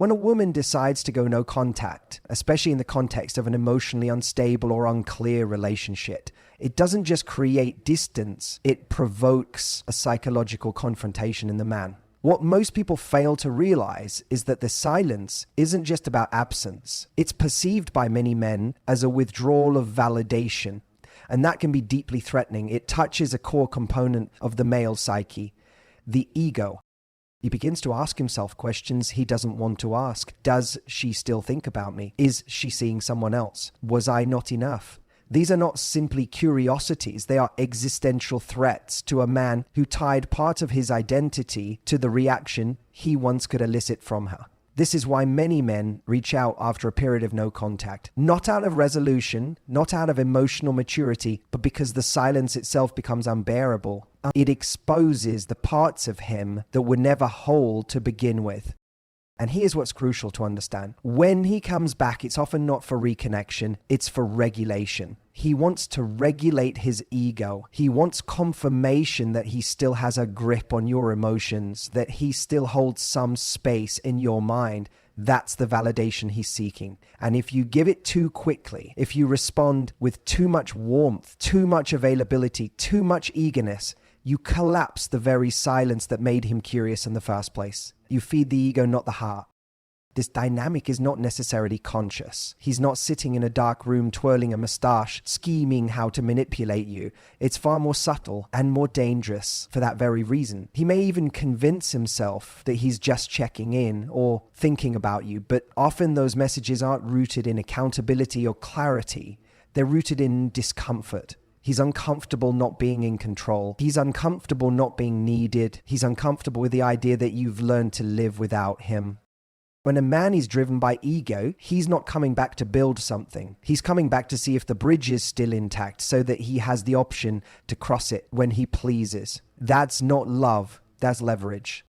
When a woman decides to go no contact, especially in the context of an emotionally unstable or unclear relationship, it doesn't just create distance, it provokes a psychological confrontation in the man. What most people fail to realize is that the silence isn't just about absence. It's perceived by many men as a withdrawal of validation, and that can be deeply threatening. It touches a core component of the male psyche, the ego. He begins to ask himself questions he doesn't want to ask. Does she still think about me? Is she seeing someone else? Was I not enough? These are not simply curiosities. They are existential threats to a man who tied part of his identity to the reaction he once could elicit from her. This is why many men reach out after a period of no contact, not out of resolution, not out of emotional maturity, but because the silence itself becomes unbearable. It exposes the parts of him that were never whole to begin with. And here's what's crucial to understand. When he comes back, it's often not for reconnection, it's for regulation. He wants to regulate his ego. He wants confirmation that he still has a grip on your emotions, that he still holds some space in your mind. That's the validation he's seeking. And if you give it too quickly, if you respond with too much warmth, too much availability, too much eagerness, you collapse the very silence that made him curious in the first place. You feed the ego, not the heart. This dynamic is not necessarily conscious. He's not sitting in a dark room twirling a mustache, scheming how to manipulate you. It's far more subtle and more dangerous for that very reason. He may even convince himself that he's just checking in or thinking about you, but often those messages aren't rooted in accountability or clarity. They're rooted in discomfort. He's uncomfortable not being in control. He's uncomfortable not being needed. He's uncomfortable with the idea that you've learned to live without him. When a man is driven by ego, he's not coming back to build something. He's coming back to see if the bridge is still intact so that he has the option to cross it when he pleases. That's not love, that's leverage.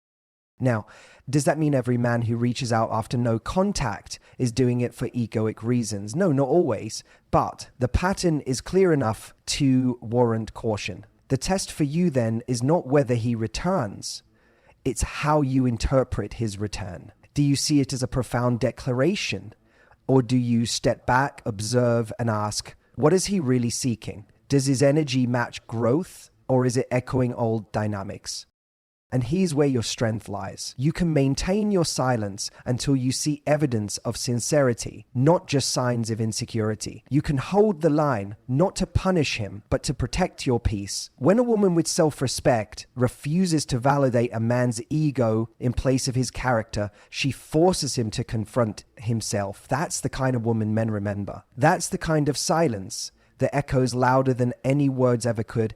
Now, does that mean every man who reaches out after no contact is doing it for egoic reasons? No, not always. But the pattern is clear enough to warrant caution. The test for you then is not whether he returns. It's how you interpret his return. Do you see it as a profound declaration? Or do you step back, observe, and ask, what is he really seeking? Does his energy match growth, or is it echoing old dynamics? And here's where your strength lies. You can maintain your silence until you see evidence of sincerity, not just signs of insecurity. You can hold the line, not to punish him, but to protect your peace. When a woman with self-respect refuses to validate a man's ego in place of his character, she forces him to confront himself. That's the kind of woman men remember. That's the kind of silence that echoes louder than any words ever could.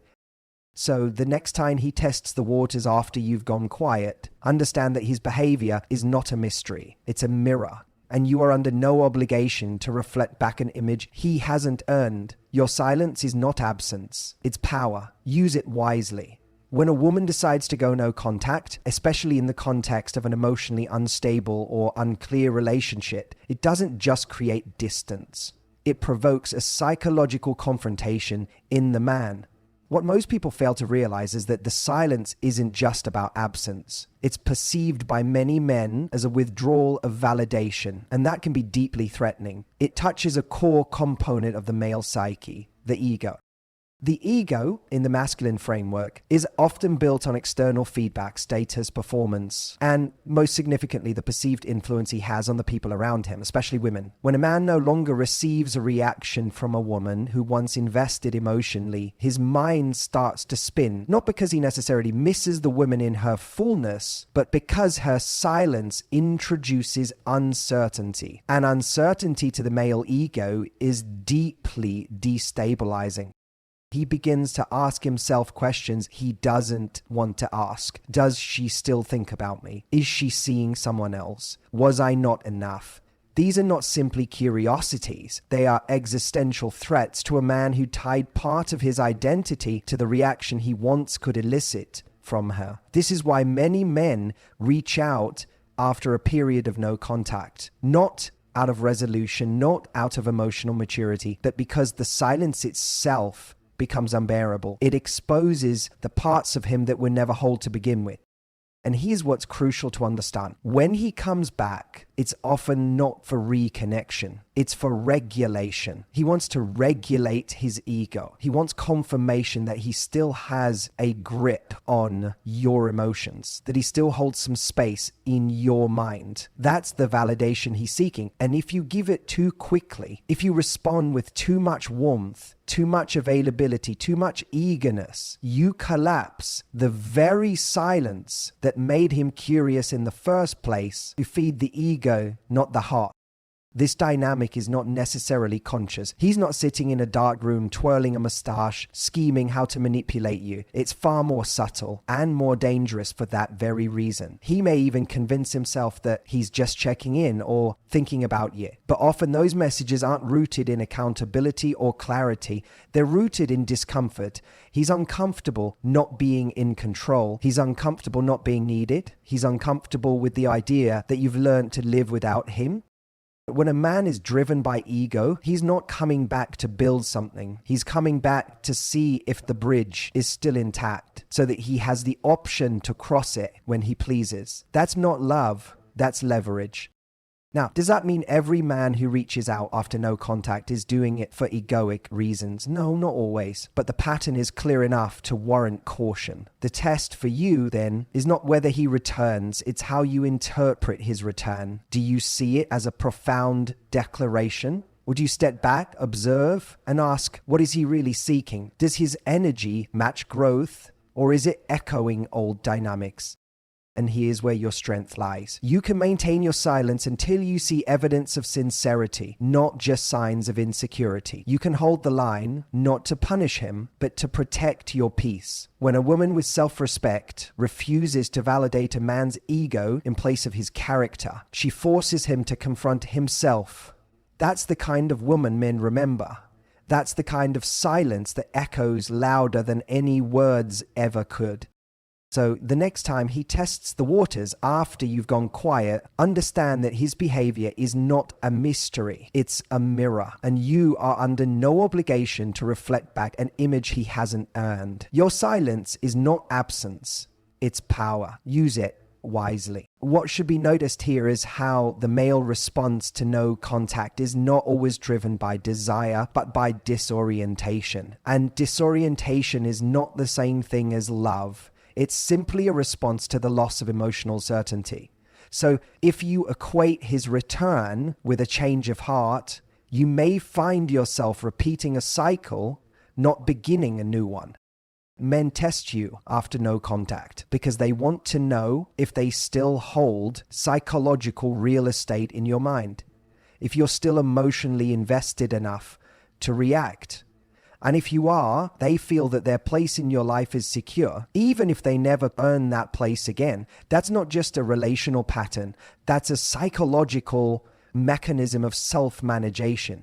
So the next time he tests the waters after you've gone quiet, understand that his behavior is not a mystery. It's a mirror. And you are under no obligation to reflect back an image he hasn't earned. Your silence is not absence. It's power. Use it wisely. When a woman decides to go no contact, especially in the context of an emotionally unstable or unclear relationship, it doesn't just create distance. It provokes a psychological confrontation in the man. What most people fail to realize is that the silence isn't just about absence. It's perceived by many men as a withdrawal of validation, and that can be deeply threatening. It touches a core component of the male psyche, the ego. The ego, in the masculine framework, is often built on external feedback, status, performance, and most significantly, the perceived influence he has on the people around him, especially women. When a man no longer receives a reaction from a woman who once invested emotionally, his mind starts to spin, not because he necessarily misses the woman in her fullness, but because her silence introduces uncertainty. And uncertainty to the male ego is deeply destabilizing. He begins to ask himself questions he doesn't want to ask. Does she still think about me? Is she seeing someone else? Was I not enough? These are not simply curiosities. They are existential threats to a man who tied part of his identity to the reaction he once could elicit from her. This is why many men reach out after a period of no contact, not out of resolution, not out of emotional maturity, but because the silence itself becomes unbearable. It exposes the parts of him that were never whole to begin with. And here's what's crucial to understand. When he comes back, it's often not for reconnection. It's for regulation. He wants to regulate his ego. He wants confirmation that he still has a grip on your emotions, that he still holds some space in your mind. That's the validation he's seeking. And if you give it too quickly, if you respond with too much warmth, too much availability, too much eagerness, you collapse the very silence that made him curious in the first place to feed the ego, not the heart. This dynamic is not necessarily conscious. He's not sitting in a dark room twirling a mustache, scheming how to manipulate you. It's far more subtle and more dangerous for that very reason. He may even convince himself that he's just checking in or thinking about you. But often those messages aren't rooted in accountability or clarity. They're rooted in discomfort. He's uncomfortable not being in control. He's uncomfortable not being needed. He's uncomfortable with the idea that you've learned to live without him. When a man is driven by ego, he's not coming back to build something. He's coming back to see if the bridge is still intact so that he has the option to cross it when he pleases. That's not love, that's leverage. Now, does that mean every man who reaches out after no contact is doing it for egoic reasons? No, not always. But the pattern is clear enough to warrant caution. The test for you, then, is not whether he returns, it's how you interpret his return. Do you see it as a profound declaration? Or do you step back, observe, and ask, what is he really seeking? Does his energy match growth, or is it echoing old dynamics? And here's where your strength lies. You can maintain your silence until you see evidence of sincerity, not just signs of insecurity. You can hold the line, not to punish him, but to protect your peace. When a woman with self-respect refuses to validate a man's ego in place of his character, she forces him to confront himself. That's the kind of woman men remember. That's the kind of silence that echoes louder than any words ever could. So the next time he tests the waters after you've gone quiet, understand that his behavior is not a mystery. It's a mirror. And you are under no obligation to reflect back an image he hasn't earned. Your silence is not absence. It's power. Use it wisely. What should be noticed here is how the male response to no contact is not always driven by desire, but by disorientation. And disorientation is not the same thing as love. It's simply a response to the loss of emotional certainty. So if you equate his return with a change of heart, you may find yourself repeating a cycle, not beginning a new one. Men test you after no contact because they want to know if they still hold psychological real estate in your mind, if you're still emotionally invested enough to react. And if you are, they feel that their place in your life is secure, even if they never earn that place again. That's not just a relational pattern. That's a psychological mechanism of self-managation.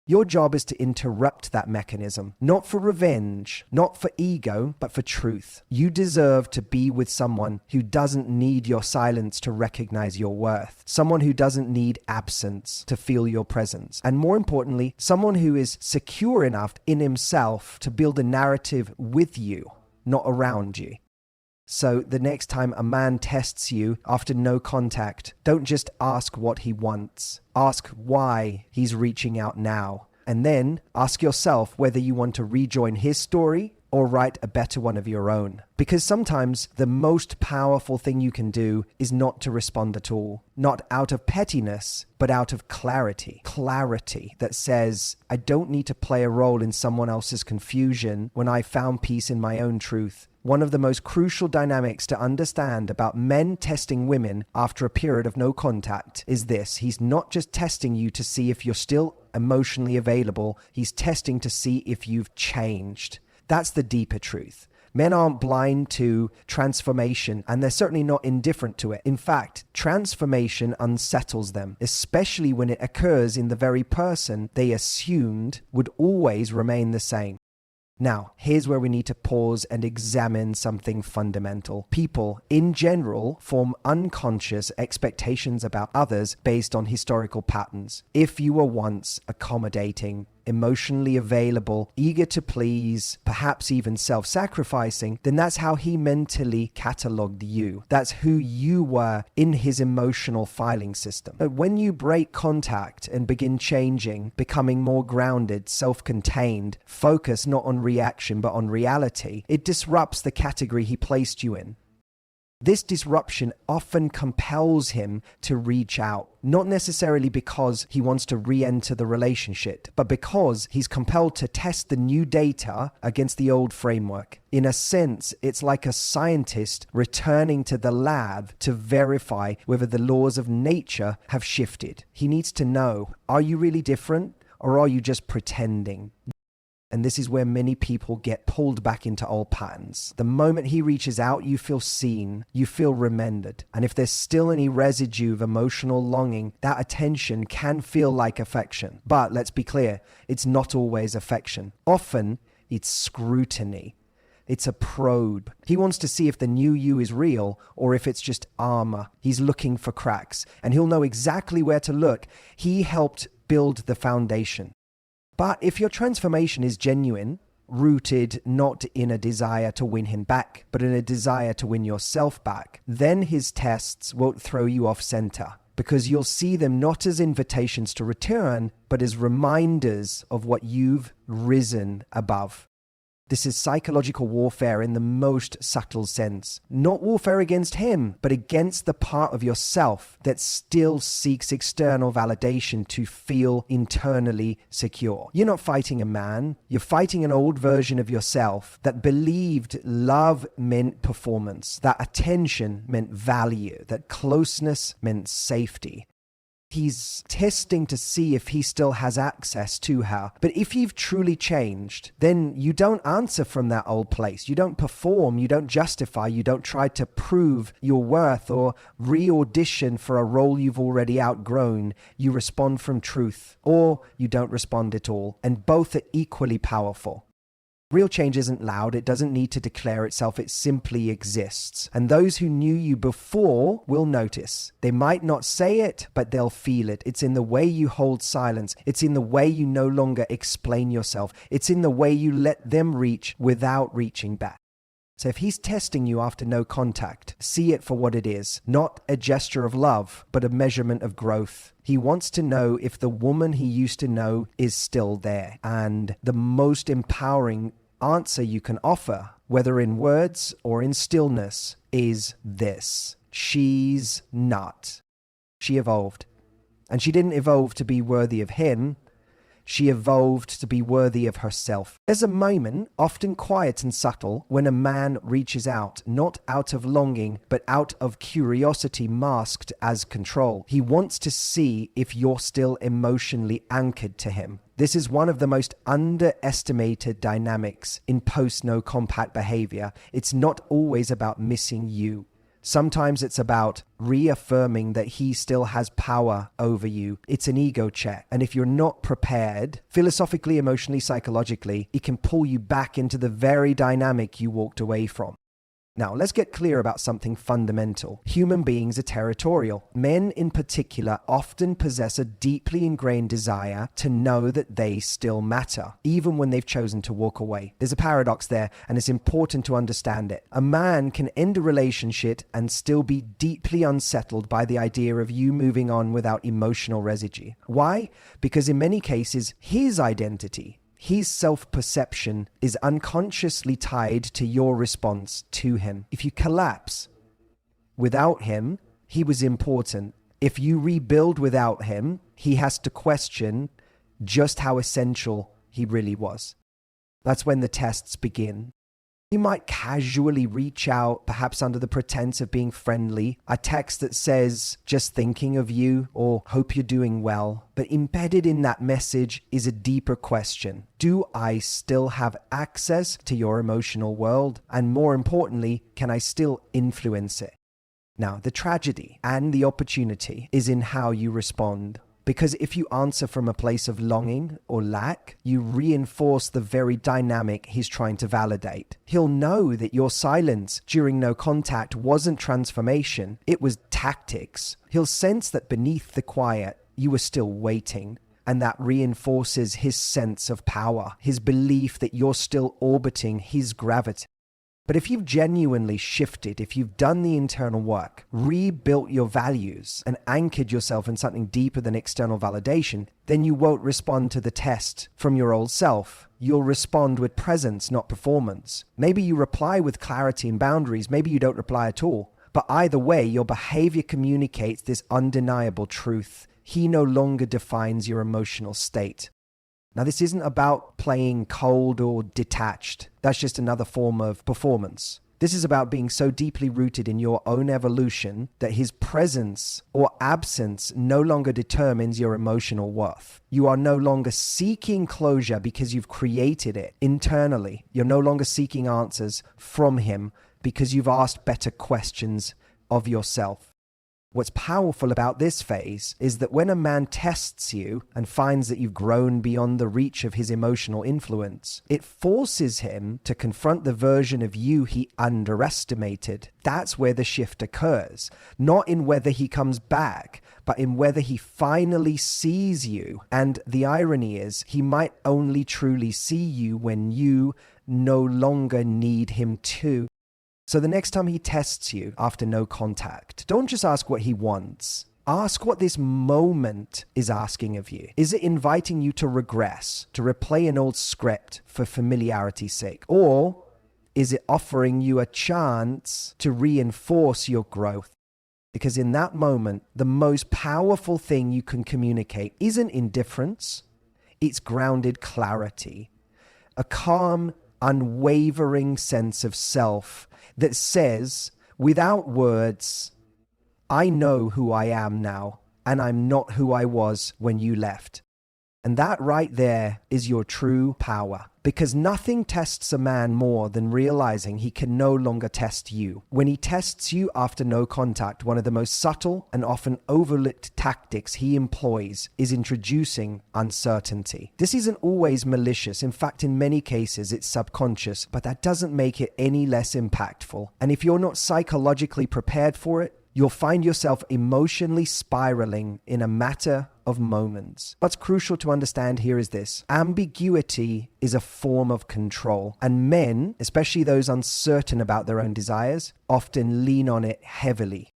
Your job is to interrupt that mechanism, not for revenge, not for ego, but for truth. You deserve to be with someone who doesn't need your silence to recognize your worth, someone who doesn't need absence to feel your presence, and more importantly, someone who is secure enough in himself to build a narrative with you, not around you. So the next time a man tests you after no contact, don't just ask what he wants. Ask why he's reaching out now. And then ask yourself whether you want to rejoin his story or write a better one of your own. Because sometimes the most powerful thing you can do is not to respond at all. Not out of pettiness, but out of clarity. Clarity that says, I don't need to play a role in someone else's confusion when I found peace in my own truth. One of the most crucial dynamics to understand about men testing women after a period of no contact is this. He's not just testing you to see if you're still emotionally available. He's testing to see if you've changed. That's the deeper truth. Men aren't blind to transformation, and they're certainly not indifferent to it. In fact, transformation unsettles them, especially when it occurs in the very person they assumed would always remain the same. Now, here's where we need to pause and examine something fundamental. People, in general, form unconscious expectations about others based on historical patterns. If you were once accommodating, emotionally available, eager to please, perhaps even self-sacrificing, then that's how he mentally cataloged you. That's who you were in his emotional filing system. But when you break contact and begin changing, becoming more grounded, self-contained, focus not on reaction but on reality, it disrupts the category he placed you in. This disruption often compels him to reach out, not necessarily because he wants to re-enter the relationship, but because he's compelled to test the new data against the old framework. In a sense, it's like a scientist returning to the lab to verify whether the laws of nature have shifted. He needs to know, are you really different, or are you just pretending? And this is where many people get pulled back into old patterns. The moment he reaches out, you feel seen, you feel remembered. And if there's still any residue of emotional longing, that attention can feel like affection. But let's be clear, it's not always affection. Often, it's scrutiny. It's a probe. He wants to see if the new you is real or if it's just armor. He's looking for cracks, and he'll know exactly where to look. He helped build the foundation. But if your transformation is genuine, rooted not in a desire to win him back, but in a desire to win yourself back, then his tests won't throw you off center, because you'll see them not as invitations to return, but as reminders of what you've risen above. This is psychological warfare in the most subtle sense. Not warfare against him, but against the part of yourself that still seeks external validation to feel internally secure. You're not fighting a man. You're fighting an old version of yourself that believed love meant performance, that attention meant value, that closeness meant safety. He's testing to see if he still has access to her. But if you've truly changed, then you don't answer from that old place. You don't perform, you don't justify, you don't try to prove your worth or re-audition for a role you've already outgrown. You respond from truth, or you don't respond at all. And both are equally powerful. Real change isn't loud. It doesn't need to declare itself. It simply exists. And those who knew you before will notice. They might not say it, but they'll feel it. It's in the way you hold silence. It's in the way you no longer explain yourself. It's in the way you let them reach without reaching back. So if he's testing you after no contact, see it for what it is. Not a gesture of love, but a measurement of growth. He wants to know if the woman he used to know is still there. And the most empowering answer you can offer, whether in words or in stillness, is this: she's not. She evolved. And she didn't evolve to be worthy of him. She evolved to be worthy of herself. There's a moment, often quiet and subtle, when a man reaches out, not out of longing, but out of curiosity masked as control. He wants to see if you're still emotionally anchored to him. This is one of the most underestimated dynamics in post-no contact behavior. It's not always about missing you. Sometimes it's about reaffirming that he still has power over you. It's an ego check. And if you're not prepared, philosophically, emotionally, psychologically, it can pull you back into the very dynamic you walked away from. Now, let's get clear about something fundamental. Human beings are territorial. Men in particular often possess a deeply ingrained desire to know that they still matter, even when they've chosen to walk away. There's a paradox there, and it's important to understand it. A man can end a relationship and still be deeply unsettled by the idea of you moving on without emotional residue. Why? Because in many cases, his identity, his self-perception is unconsciously tied to your response to him. If you collapse without him, he was important. If you rebuild without him, he has to question just how essential he really was. That's when the tests begin. You might casually reach out, perhaps under the pretense of being friendly, a text that says, just thinking of you, or hope you're doing well. But embedded in that message is a deeper question. Do I still have access to your emotional world? And more importantly, can I still influence it? Now, the tragedy and the opportunity is in how you respond. Because if you answer from a place of longing or lack, you reinforce the very dynamic he's trying to validate. He'll know that your silence during no contact wasn't transformation, it was tactics. He'll sense that beneath the quiet, you were still waiting. and that reinforces his sense of power, his belief that you're still orbiting his gravity. But if you've genuinely shifted, if you've done the internal work, rebuilt your values, and anchored yourself in something deeper than external validation, then you won't respond to the test from your old self. You'll respond with presence, not performance. Maybe you reply with clarity and boundaries. Maybe you don't reply at all. But either way, your behavior communicates this undeniable truth. He no longer defines your emotional state. Now, this isn't about playing cold or detached. That's just another form of performance. This is about being so deeply rooted in your own evolution that his presence or absence no longer determines your emotional worth. You are no longer seeking closure because you've created it internally. You're no longer seeking answers from him because you've asked better questions of yourself. What's powerful about this phase is that when a man tests you and finds that you've grown beyond the reach of his emotional influence, it forces him to confront the version of you he underestimated. That's where the shift occurs, not in whether he comes back, but in whether he finally sees you. And the irony is, he might only truly see you when you no longer need him to. So the next time he tests you after no contact, don't just ask what he wants. Ask what this moment is asking of you. Is it inviting you to regress, to replay an old script for familiarity's sake? Or is it offering you a chance to reinforce your growth? Because in that moment, the most powerful thing you can communicate isn't indifference, it's grounded clarity. A calm, unwavering sense of self that says, without words, I know who I am now, and I'm not who I was when you left. And that right there is your true power, because nothing tests a man more than realizing he can no longer test you. When he tests you after no contact, one of the most subtle and often overlooked tactics he employs is introducing uncertainty. This isn't always malicious. In fact, in many cases, it's subconscious, but that doesn't make it any less impactful. And if you're not psychologically prepared for it, you'll find yourself emotionally spiraling in a matter of moments. What's crucial to understand here is this: ambiguity is a form of control, and men, especially those uncertain about their own desires, often lean on it heavily.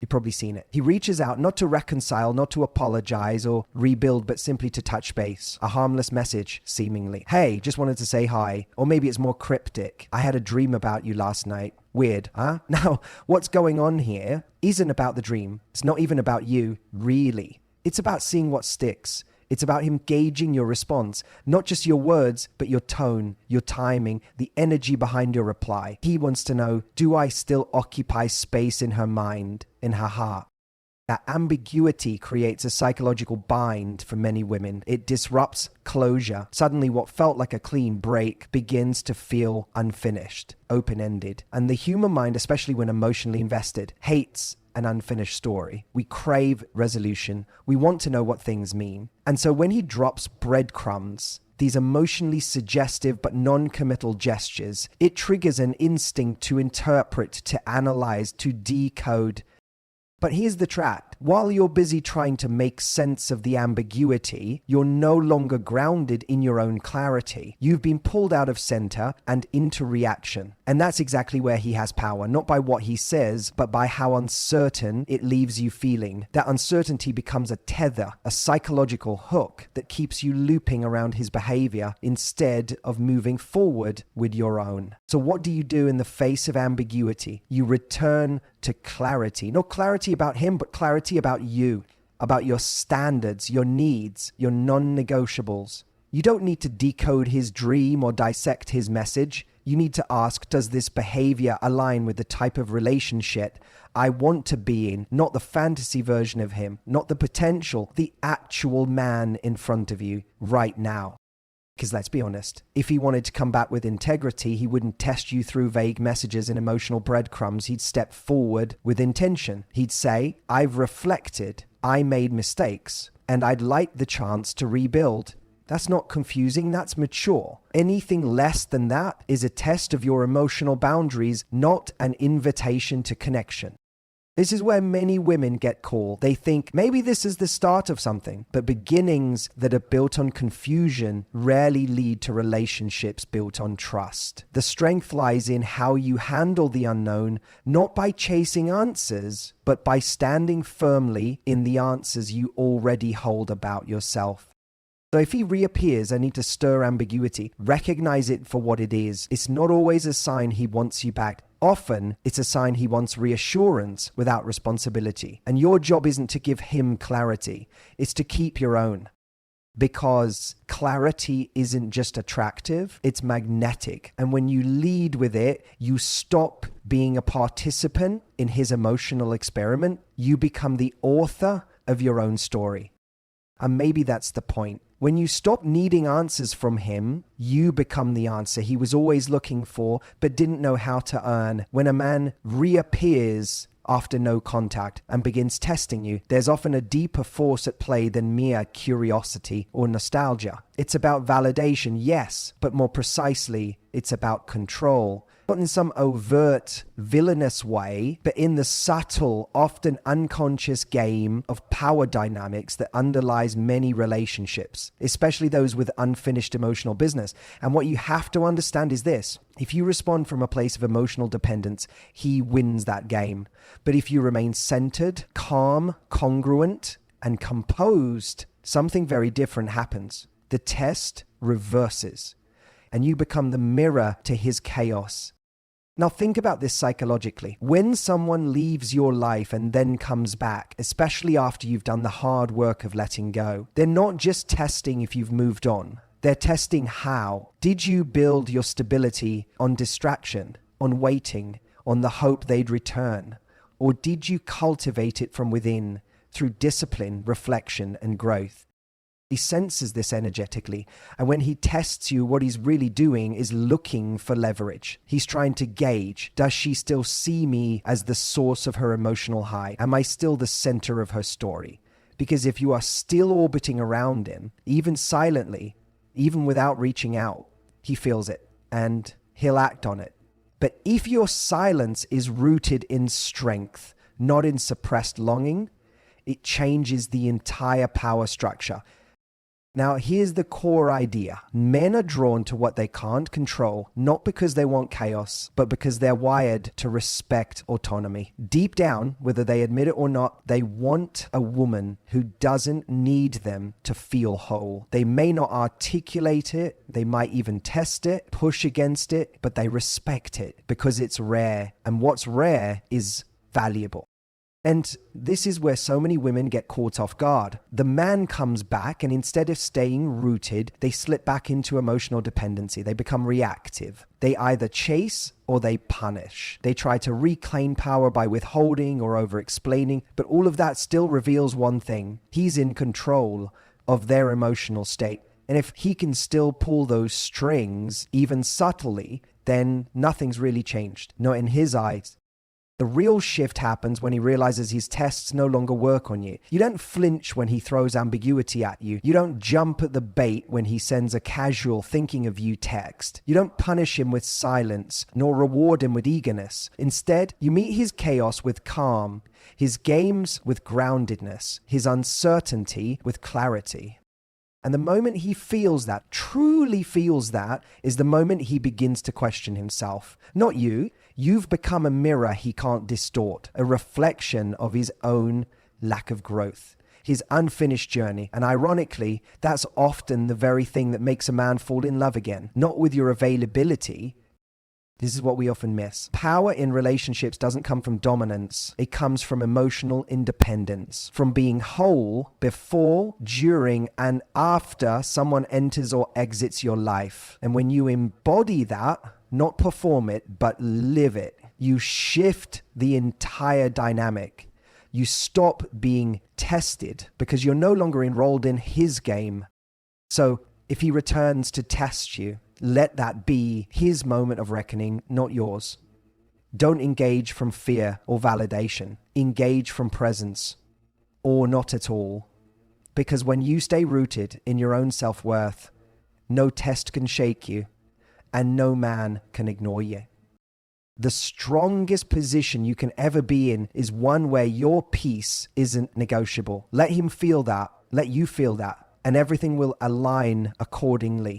You've probably seen it. He reaches out not to reconcile, not to apologize or rebuild, but simply to touch base. A harmless message, seemingly. Hey, just wanted to say hi. Or maybe it's more cryptic. I had a dream about you last night. Weird, huh? Now, what's going on here isn't about the dream. It's not even about you, really. It's about seeing what sticks. It's about him gauging your response, not just your words, but your tone, your timing, the energy behind your reply. He wants to know, do I still occupy space in her mind, in her heart? That ambiguity creates a psychological bind for many women. It disrupts closure. Suddenly what felt like a clean break begins to feel unfinished, open-ended. And the human mind, especially when emotionally invested, hates an unfinished story. We crave resolution. We want to know what things mean. And so when he drops breadcrumbs, these emotionally suggestive but non-committal gestures, it triggers an instinct to interpret, to analyze, to decode. But here's the trap. While you're busy trying to make sense of the ambiguity, you're no longer grounded in your own clarity. You've been pulled out of center and into reaction. And that's exactly where he has power, not by what he says, but by how uncertain it leaves you feeling. That uncertainty becomes a tether, a psychological hook that keeps you looping around his behavior instead of moving forward with your own. So what do you do in the face of ambiguity? You return to clarity. Not clarity about him, but clarity about you, about your standards, your needs, your non-negotiables. You don't need to decode his dream or dissect his message. You need to ask, does this behavior align with the type of relationship I want to be in? Not the fantasy version of him, not the potential, the actual man in front of you right now. Because let's be honest, if he wanted to come back with integrity, he wouldn't test you through vague messages and emotional breadcrumbs. He'd step forward with intention. He'd say, I've reflected, I made mistakes, and I'd like the chance to rebuild. That's not confusing, that's mature. Anything less than that is a test of your emotional boundaries, not an invitation to connection. This is where many women get caught. They think maybe this is the start of something, but beginnings that are built on confusion rarely lead to relationships built on trust. The strength lies in how you handle the unknown, not by chasing answers, but by standing firmly in the answers you already hold about yourself. So if he reappears only to stir ambiguity, recognize it for what it is. It's not always a sign he wants you back. Often, it's a sign he wants reassurance without responsibility. And your job isn't to give him clarity, it's to keep your own. Because clarity isn't just attractive, it's magnetic. And when you lead with it, you stop being a participant in his emotional experiment. You become the author of your own story. And maybe that's the point. When you stop needing answers from him, you become the answer he was always looking for, but didn't know how to earn. When a man reappears after no contact and begins testing you, there's often a deeper force at play than mere curiosity or nostalgia. It's about validation, yes, but more precisely, it's about control. Not in some overt, villainous way, but in the subtle, often unconscious game of power dynamics that underlies many relationships, especially those with unfinished emotional business. And what you have to understand is this: if you respond from a place of emotional dependence, he wins that game. But if you remain centered, calm, congruent, and composed, something very different happens. The test reverses, and you become the mirror to his chaos. Now think about this psychologically. When someone leaves your life and then comes back, especially after you've done the hard work of letting go, they're not just testing if you've moved on. They're testing how. Did you build your stability on distraction, on waiting, on the hope they'd return? Or did you cultivate it from within through discipline, reflection, and growth? He senses this energetically, and when he tests you, what he's really doing is looking for leverage. He's trying to gauge, does she still see me as the source of her emotional high? Am I still the center of her story? Because if you are still orbiting around him, even silently, even without reaching out, he feels it, and he'll act on it. But if your silence is rooted in strength, not in suppressed longing, it changes the entire power structure. Now, here's the core idea. Men are drawn to what they can't control, not because they want chaos, but because they're wired to respect autonomy. Deep down, whether they admit it or not, they want a woman who doesn't need them to feel whole. They may not articulate it, they might even test it, push against it, but they respect it because it's rare. And what's rare is valuable. And this is where so many women get caught off guard. The man comes back, and instead of staying rooted, they slip back into emotional dependency. They become reactive. They either chase or they punish. They try to reclaim power by withholding or over-explaining, but all of that still reveals one thing. He's in control of their emotional state. And if he can still pull those strings, even subtly, then nothing's really changed. Not in his eyes. The real shift happens when he realizes his tests no longer work on you. You don't flinch when he throws ambiguity at you. You don't jump at the bait when he sends a casual thinking of you text. You don't punish him with silence, nor reward him with eagerness. Instead, you meet his chaos with calm, his games with groundedness, his uncertainty with clarity. And the moment he feels that, truly feels that, is the moment he begins to question himself. Not you. You've become a mirror he can't distort, a reflection of his own lack of growth, his unfinished journey. And ironically, that's often the very thing that makes a man fall in love again. Not with your availability. This is what we often miss. Power in relationships doesn't come from dominance. It comes from emotional independence, from being whole before, during, and after someone enters or exits your life. And when you embody that, not perform it, but live it, you shift the entire dynamic. You stop being tested because you're no longer enrolled in his game. So if he returns to test you, let that be his moment of reckoning, not yours. Don't engage from fear or validation. Engage from presence, or not at all. Because when you stay rooted in your own self-worth, no test can shake you, and no man can ignore you. The strongest position you can ever be in is one where your peace isn't negotiable. Let him feel that. Let you feel that. And everything will align accordingly.